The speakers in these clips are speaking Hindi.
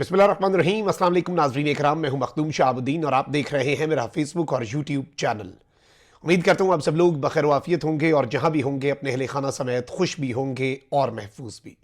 बिस्मिल्लाहिर्रहमानिर्रहीम। अस्सलाम वालेकुम नाज़रीन इकराम, मैं हूं मखदूम शाहबुद्दीन और आप देख रहे हैं मेरा फेसबुक और यूट्यूब चैनल। उम्मीद करता हूं आप सब लोग बखैर वाफियत होंगे और जहां भी होंगे अपने अहले खाना समेत खुश भी होंगे और महफूज भी।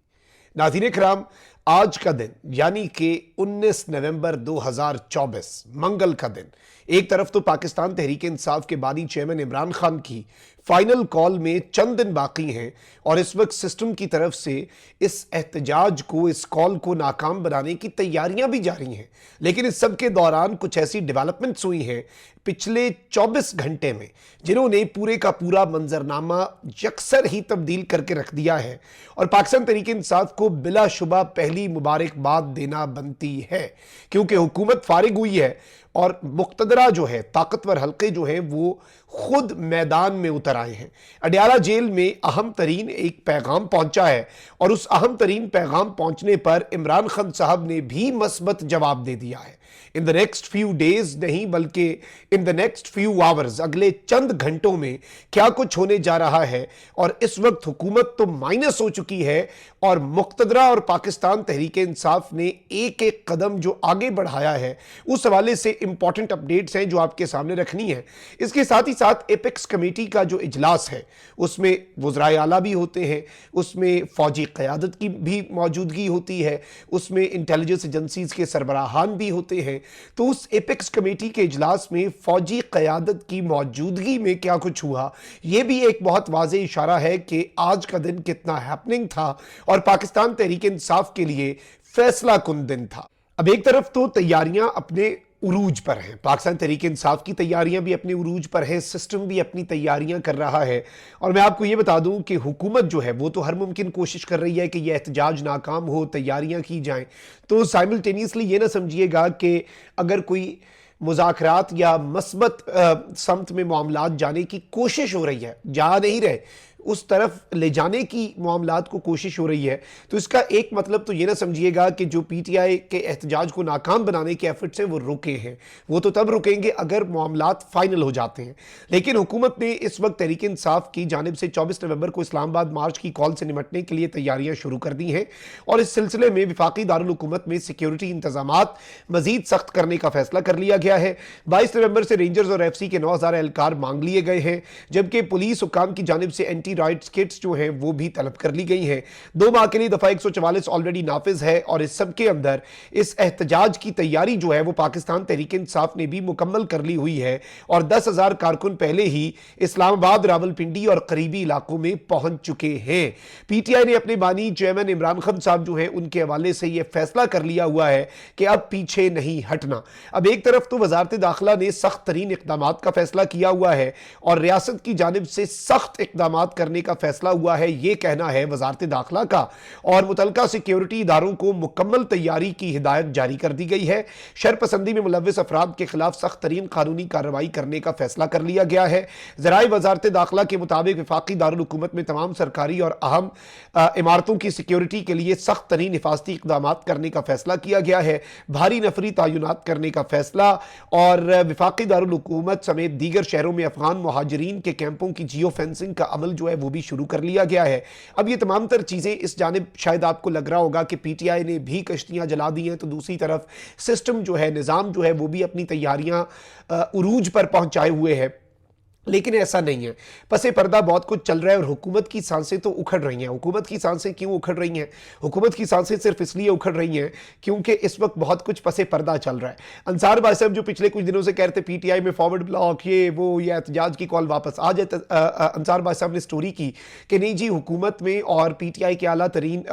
नाज़रीन इकराम, आज का दिन यानी कि 19 नवंबर 2024 मंगल का दिन, एक तरफ तो पाकिस्तान तहरीक इंसाफ के बानी चेयरमैन इमरान खान की फाइनल कॉल में चंद दिन बाकी हैं और इस वक्त सिस्टम की तरफ से इस एहतजाज को, इस कॉल को नाकाम बनाने की तैयारियां भी जारी हैं। लेकिन इस सब के दौरान कुछ ऐसी डेवलपमेंट्स हुई हैं पिछले 24 घंटे में जिन्होंने पूरे का पूरा मंजरनामा यकसर ही तब्दील करके रख दिया है और पाकिस्तान तहरीक इंसाफ को बिलाशुबा पहली मुबारकबाद देना बनती है, क्योंकि हुकूमत फारिग हुई है और मुक्तदरा जो है, ताकतवर हल्के जो हैं वो खुद मैदान में उतर आए हैं। अडयाला जेल में अहम तरीन एक पैगाम पहुंचा है और उस अहम तरीन पैगाम पहुंचने पर इमरान खान साहब ने भी मस्बत जवाब दे दिया है। In the next few days नहीं बल्कि in the next few hours, अगले चंद घंटों में क्या कुछ होने जा रहा है। और इस वक्त हुकूमत तो माइनस हो चुकी है और मुक्तदरा और पाकिस्तान तहरीक इंसाफ ने एक एक कदम जो आगे बढ़ाया है उस हवाले से इंपॉर्टेंट अपडेट्स हैं जो आपके सामने रखनी है। इसके साथ ही साथ एपेक्स कमेटी का जो इजलास है उसमें वज़राए आला भी होते हैं, उसमें फौजी क़यादत की भी मौजूदगी होती है, उसमें इंटेलिजेंस एजेंसीज के सरबराहान भी होते हैं। तो उस एपेक्स कमेटी के इजलास में फौजी क़यादत की मौजूदगी में क्या कुछ हुआ, यह भी एक बहुत वाज़ेह इशारा है कि आज का दिन कितना हैपनिंग था और पाकिस्तान तहरीक इंसाफ के लिए फैसला कुन दिन था। अब एक तरफ तो तैयारियां अपने उरूज पर हैं, पाकिस्तान तहरीक इंसाफ की तैयारियां भी अपने उरूज पर है, सिस्टम भी अपनी तैयारियां कर रहा है। और मैं आपको यह बता दूं कि हुकूमत जो है वो तो हर मुमकिन कोशिश कर रही है कि यह एहतजाज नाकाम हो, तैयारियां की जाएं। तो साइमल्टेनियसली ये ना समझिएगा कि अगर कोई मुज़ाकरात या मस्बत समत में मामलात जाने की कोशिश हो रही है, जा नहीं रहे, उस तरफ ले जाने की मामलात को कोशिश हो रही है, तो इसका एक मतलब तो ये ना समझिएगा कि जो पीटीआई के एहतजाज को नाकाम बनाने के एफर्ट्स हैं वो रुके हैं। वो तो तब रुकेंगे अगर मामलात फाइनल हो जाते हैं। लेकिन हुकूमत ने इस वक्त तहरीक इंसाफ की जानिब से 24 नवंबर को इस्लामाबाद मार्च की कॉल से निपटने के लिए तैयारियां शुरू कर दी हैं और इस सिलसिले में वफाकी दारुल हुकूमत में सिक्योरिटी इंतजामात मजीद सख्त करने का फैसला कर लिया गया है। 22 नवंबर से रेंजर्स और एफसी के 9000 एहलकार मांग लिए गए हैं, जबकि पुलिस हुकाम की जानिब से एंटी राइट्स किट्स जो हैं वो भी तलब कर ली गई हैं। 2 माह के लिए दफा 144 ऑलरेडी नाफिज है और इस सब के अंदर इस एहतजाज की तैयारी जो है वो पाकिस्तान तहरीक इंसाफ ने भी मुकम्मल कर ली हुई है और 10,000 कारकुन पहले ही इस्लामाबाद, रावलपिंडी और करीबी इलाकों में पहुंच चुके हैं। पीटीआई ने अपने बानी चेयरमैन इमरान खान साहब जो है उनके हवाले से यह फैसला कर लिया हुआ है कि अब पीछे नहीं हटना। अब एक तरफ तो वजारत दाखिला ने सख्त तरीन इकदाम का फैसला किया हुआ है और रियासत की जानिब से सख्त इकदाम करने का फैसला हुआ है, यह कहना है वजारत दाखिला का, और मुतलका सिक्योरिटी इदारों को मुकम्मल तैयारी की हिदायत जारी कर दी गई है। शरपसंदी में मुलव्वस अफराद के खिलाफ सख्त तरीन कानूनी कार्रवाई करने का फैसला कर लिया गया है। ज़राए वजारत दाखिला के मुताबिक वफाकी दारुल हुकूमत में तमाम सरकारी और अहम इमारतों की सिक्योरिटी के लिए सख्त तरीन हिफाजती इकदाम करने का फैसला किया गया है। भारी नफरी तयनात करने का फैसला और वफाकी दारुल हुकूमत समेत दीगर शहरों में अफगान मुहाजिरीन के कैंपों की जियो फेंसिंग का अमल जो है वो भी शुरू कर लिया गया है। अब ये तमाम तर चीज़ें इस जानिब शायद आपको लग रहा होगा कि पीटीआई ने भी कश्तियां जला दी हैं, तो दूसरी तरफ सिस्टम जो है, निज़ाम जो है वो भी अपनी तैयारियां उरूज पर पहुंचाए हुए है। लेकिन ऐसा नहीं है, पसे पर्दा बहुत कुछ चल रहा है और हुकूमत की सांसें तो उखड़ रही हैं। हुकूमत की सांसें क्यों उखड़ रही हैं? हुकूमत की सांसें सिर्फ इसलिए उखड़ रही हैं क्योंकि इस वक्त बहुत कुछ पसे पर्दा चल रहा है। अंसार भाई साहब जो पिछले कुछ दिनों से कह रहे थे पीटीआई में फॉरवर्ड ब्लॉक, ये वो, ये एहतजाज की कॉल वापस आ जाए, अंसार भाई साहब ने स्टोरी की कि नहीं जी, हुकूमत में और पीटीआई के आला तरीन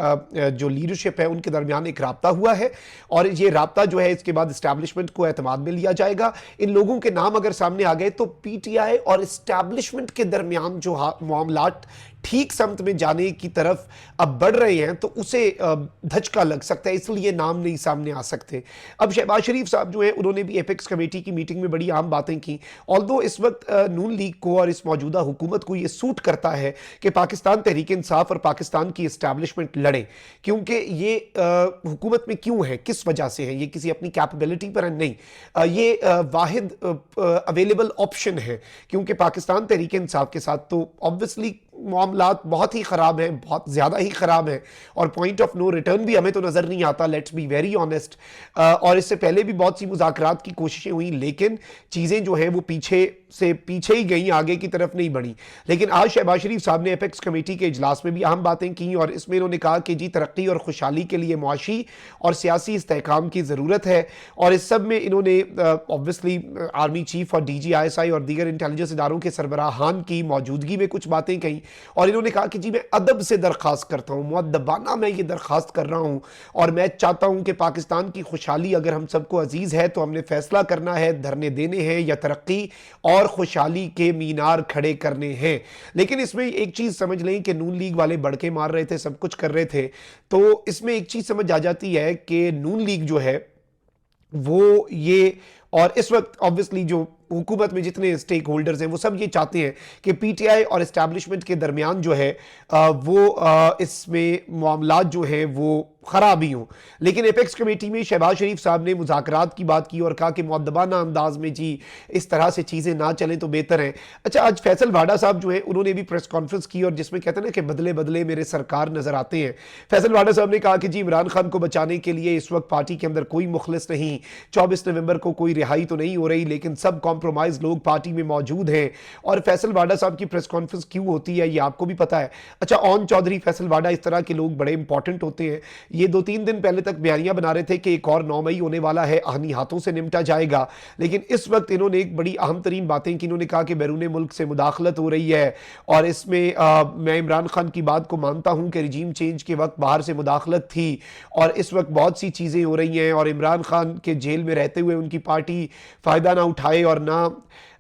जो लीडरशिप है उनके दरमियान एक राब्ता हुआ है और ये राब्ता जो है इसके बाद इस्टेब्लिशमेंट को एतमाद में लिया जाएगा। इन लोगों के नाम अगर सामने आ गए तो पीटीआई और एस्टैब्लिशमेंट के दरमियान जो मामलात ठीक समत में जाने की तरफ अब बढ़ रहे हैं तो उसे धचका लग सकता है, इसलिए नाम नहीं सामने आ सकते। अब शहबाज शरीफ साहब जो है उन्होंने भी एपेक्स कमेटी की मीटिंग में बड़ी आम बातें की। ऑल्दो इस वक्त नून लीग को और इस मौजूदा हुकूमत को यह सूट करता है कि पाकिस्तान तहरीक इंसाफ और पाकिस्तान की इस्टेब्लिशमेंट लड़े, क्योंकि ये हुकूमत में क्यों है, किस वजह से है, ये किसी अपनी कैपेबिलिटी पर नहीं, ये वाहिद अवेलेबल ऑप्शन है। क्योंकि पाकिस्तान तहरीक इंसाफ के साथ तो ऑब्वियसली मामलात बहुत ही ख़राब हैं, बहुत ज़्यादा ही ख़राब हैं, और पॉइंट ऑफ नो रिटर्न भी हमें तो नज़र नहीं आता, लेट्स बी वेरी ऑनेस्ट। और इससे पहले भी बहुत सी मुज़ाकरात की कोशिशें हुई, लेकिन चीज़ें जो हैं वो पीछे ही गई, आगे की तरफ नहीं बढ़ी। लेकिन आज शहबाज शरीफ साहब ने एपेक्स कमेटी के इजलास में भी अहम बातें की, और इसमें इन्होंने कहा कि जी तरक्की और खुशहाली के लिए मुआशी और सियासी इस्तेहकाम की ज़रूरत है। और इस सब में इन्होंने ऑब्वियसली आर्मी चीफ और DGISI और दीगर इंटेलिजेंस इदारों के सरबराहान की मौजूदगी में कुछ बातें कही, और इन्होंने कहा कि जी मैं अदब से दरख्वास्त करता हूँ, मुअद्दबाना मैं ये दरख्वास्त कर रहा हूँ, और मैं चाहता हूँ कि पाकिस्तान की खुशहाली अगर हम सबको अजीज़ है तो हमने फैसला करना है, धरने देने हैं या तरक्की और खुशहाली के मीनार खड़े करने हैं। लेकिन इसमें एक चीज़ समझ लें कि नून लीग वाले बड़के मार रहे थे, सब कुछ कर रहे थे, तो इसमें एक चीज़ समझ आ जाती है कि नून लीग जो है वो ये, और इस वक्त ऑब्वियसली जो हुकूमत में जितने स्टेक होल्डर्स हैं वो सब ये चाहते हैं कि PTI और इस्टेब्लिशमेंट के दरमियान जो है इसमें मामलात जो हैं वो ख़राब ही हों। लेकिन एपेक्स कमेटी में शहबाज शरीफ साहब ने मुज़ाकरात की बात की और कहा कि मुअद्दबाना अंदाज में जी इस तरह से चीज़ें ना चलें तो बेहतर है। अच्छा, आज फैसल वाडा साहब जो हैं उन्होंने भी प्रेस कॉन्फ्रेंस की, और जिसमें कहते हैं ना कि बदले बदले मेरे सरकार नज़र आते हैं। फैसल वाडा साहब ने कहा कि जी इमरान खान को बचाने के लिए इस वक्त पार्टी के अंदर कोई मुखलिस नहीं, 24 नवंबर को कोई रिहाई तो नहीं हो रही, लेकिन सब कॉम्प्रोमाइज़ लोग पार्टी में मौजूद हैं। और फैसल वाडा साहब की प्रेस कॉन्फ्रेंस क्यों होती है ये आपको भी पता है। अच्छा, ओन चौधरी, फैसल वाडा, इस तरह के लोग बड़े इंपॉर्टेंट होते हैं। ये 2-3 दिन पहले तक बयानियां बना रहे थे कि एक और 9 मई होने वाला है, आहनी हाथों से निपटा जाएगा, लेकिन इस वक्त इन्होंने एक बड़ी अहम तरीन बातें की। इन्होंने कहा कि बैरून मुल्क से मुदाखलत हो रही है, और इसमें मैं इमरान खान की बात को मानता हूं कि रिजीम चेंज के वक्त बाहर से मुदाखलत थी, और इस वक्त बहुत सी चीज़ें हो रही हैं, और इमरान खान के जेल में रहते हुए उनकी पार्टी फ़ायदा ना उठाए और ना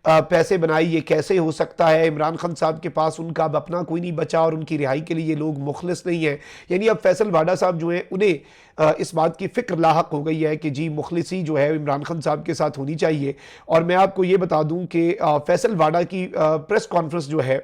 पैसे बनाई, ये कैसे हो सकता है। इमरान खान साहब के पास उनका अब अपना कोई नहीं बचा, और उनकी रिहाई के लिए ये लोग मुखलिस नहीं है। यानी अब फैसल वाडा साहब जो हैं उन्हें इस बात की फ़िक्र लाहक हो गई है कि जी मुखलिसी जो है इमरान खान साहब के साथ होनी चाहिए। और मैं आपको ये बता दूं कि फैसल वाडा की प्रेस कॉन्फ्रेंस जो है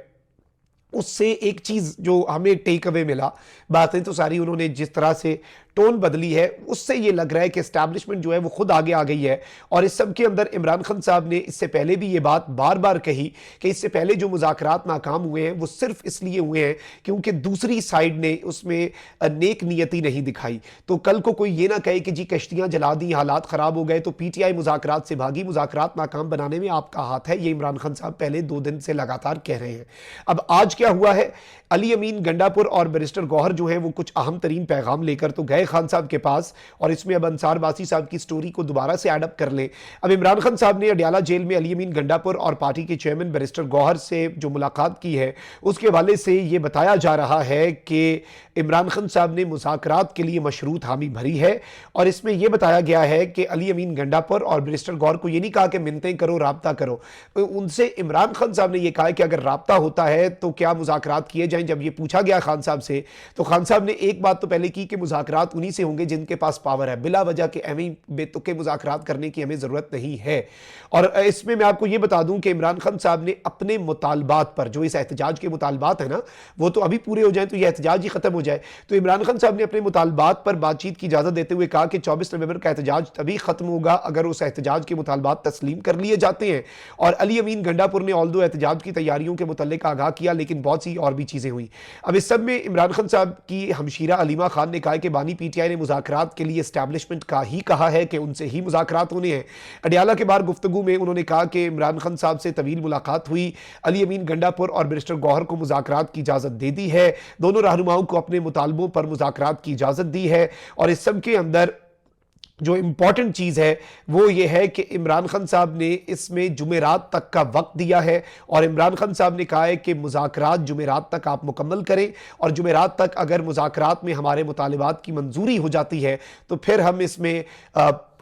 उससे एक चीज़ जो हमें टेक अवे मिला, बातें तो सारी उन्होंने जिस तरह से टोन बदली है उससे ये लग रहा है कि एस्टैब्लिशमेंट जो है वो खुद आगे आ गई है। और इस सब के अंदर इमरान खान साहब ने इससे पहले भी ये बात बार बार कही कि इससे पहले जो मुज़ाकरात नाकाम हुए हैं वो सिर्फ इसलिए हुए हैं क्योंकि दूसरी साइड ने उसमें नेक नियति नहीं दिखाई। तो कल को कोई ये ना कहे कि जी कश्तियां जला दी, हालात ख़राब हो गए तो PTI मुज़ाकरात से भागी। मुज़ाकरात नाकाम बनाने में आपका हाथ है, ये इमरान खान साहब पहले 2 दिन से लगातार कह रहे हैं। अब आज क्या हुआ है, अली अमीन गंडापुर और बैरिस्टर गौहर जो है वो कुछ अहम तरीन पैगाम लेकर तो गए खान साहब के पास, और इसमें अब अंसार बासी साहब की स्टोरी को दोबारा से एडअप कर लें। अब इमरान खान साहब ने अडियाला जेल में अली अमीन गंडापुर और पार्टी के चेयरमैन बैरिस्टर गौहर से जो मुलाकात की है उसके हवाले से ये बताया जा रहा है कि इमरान खान साहब ने मुज़ाकरात के लिए मशरूत हामी भरी है। और इसमें यह बताया गया है कि अली अमीन गंडापुर और बैरिस्टर गौहर को ये नहीं कहा कि मिन्नतें करो, राब्ता करो। उनसे इमरान खान साहब ने यह कहा कि अगर राब्ता होता है तो क्या मुज़ाकरात किए जाएं। जब ये पूछा गया खान साहब से तो खान साहब ने एक बात तो पहले की कि मुज़ाकरात उन्हीं से होंगे जिनके पास पावर है, बिला वजह के एवं बेतुके मुज़ाकरात करने की हमें ज़रूरत नहीं है। और इसमें मैं आपको ये बता दूं कि इमरान खान साहब ने अपने मुतालबात पर, जो इस एहतजाज के मुतालबात है ना वो तो अभी पूरे हो जाए तो यह एहतजाज ही खत्म हो जाए, तो इमरान खान साहब ने अपने मुतालबात पर बातचीत की इजाज़त देते हुए कहा कि 24 नवंबर का एहतजाज तभी खत्म होगा अगर उस एहतजाज के मुतालबात तस्लीम कर लिए जाते हैं। और अली अमीन गंडापुर ने ऑल्दो एहतजाज की तैयारियों के मुतल्लिक आगाह किया, लेकिन बहुत सी और भी चीज़ें हुई। अब इस सब में इमरान खान साहब की हमशीरा अलीमा खान ने कहा कि बानी PTI ने मुज़ाकरात के लिए एस्टैब्लिशमेंट का ही कहा है कि उनसे ही मुज़ाकरात होने हैं। अडियाला के बाहर गुफ्तगू में उन्होंने कहा कि इमरान खान साहब से तवील मुलाकात हुई, अली अमीन गंडापुर और बैरिस्टर गौहर को मुज़ाकरात की इजाज़त दे दी है, दोनों रहनुमाओं को अपने मुतालबों पर मुज़ाकरात की इजाज़त दी है। और इस सब के अंदर जो इंपॉर्टेंट चीज़ है वो ये है कि इमरान खान साहब ने इसमें जुमेरात तक का वक्त दिया है, और इमरान खान साहब ने कहा है कि मुज़ाकरात जुमेरात तक आप मुकम्मल करें, और जुमेरात तक अगर मुज़ाकरात में हमारे मुतालिबात की मंजूरी हो जाती है तो फिर हम इसमें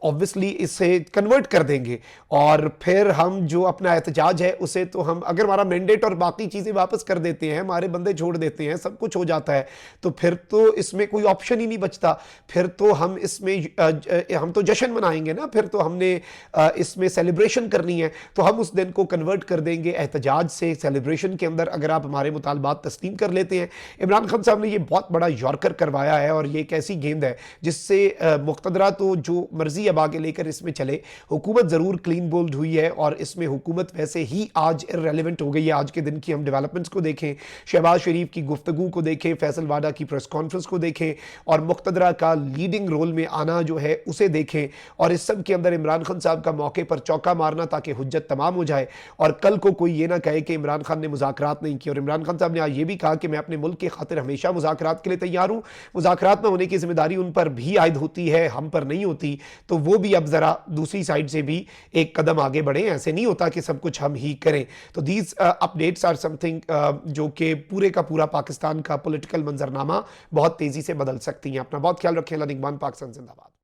ऑब्वियसली इसे कन्वर्ट कर देंगे, और फिर हम जो अपना एहतजाज है उसे तो हम अगर हमारा मैंडेट और बाकी चीज़ें वापस कर देते हैं, हमारे बंदे छोड़ देते हैं, सब कुछ हो जाता है, तो फिर तो इसमें कोई ऑप्शन ही नहीं बचता। फिर तो हम इसमें हम तो जश्न मनाएंगे ना, फिर तो हमने इसमें सेलिब्रेशन करनी है, तो हम उस दिन को कन्वर्ट कर देंगे एहतजाज से सेलिब्रेशन के अंदर, अगर आप हमारे मुतालबात तस्लीम कर लेते हैं। इमरान खान साहब ने ये बहुत बड़ा यॉर्कर करवाया है, और ये एक ऐसी गेंद है जिससे मुक़्तदरा तो जो मर्जी भी अब आगे लेकर इसमें चले। हुकूमत ज़रूर क्लीन बोल्ड हुई है और इसमें हुकूमत वैसे ही आज इररेलेवेंट हो गई है। आज के दिन की हम डेवलपमेंट्स को देखें, शहबाज शरीफ की गुफ्तगू को देखें, फैसल वाडा की प्रेस कॉन्फ्रेंस को देखें और मुक़्तदरा का लीडिंग रोल में आना जो है उसे देखें, और इस सब के अंदर इमरान खान साहब का मौके पर चौका मारना ताकि हुज्जत तमाम हो जाए और कल को कोई ये ना कहे कि इमरान खान ने मुज़ाकरात नहीं किए। और इमरान खान साहब ने आज ये भी कहा कि मैं अपने मुल्क की खातिर हमेशा मुज़ाकरात के लिए तैयार हूँ, मुज़ाकरात में होने की जिम्मेदारी उन पर भी आयद होती है, हम पर नहीं होती। तो वो भी अब ज़रा दूसरी साइड से भी एक कदम आगे बढ़े, ऐसे नहीं होता कि सब कुछ हम ही करें। तो दीज अपडेट्स आर समथिंग जो कि पूरे का पूरा पाकिस्तान का पॉलिटिकल मंजरनामा बहुत तेज़ी से बदल सकती हैं। अपना बहुत ख्याल रखें। अल्लाह निगहबान। पाकिस्तान जिंदाबाद।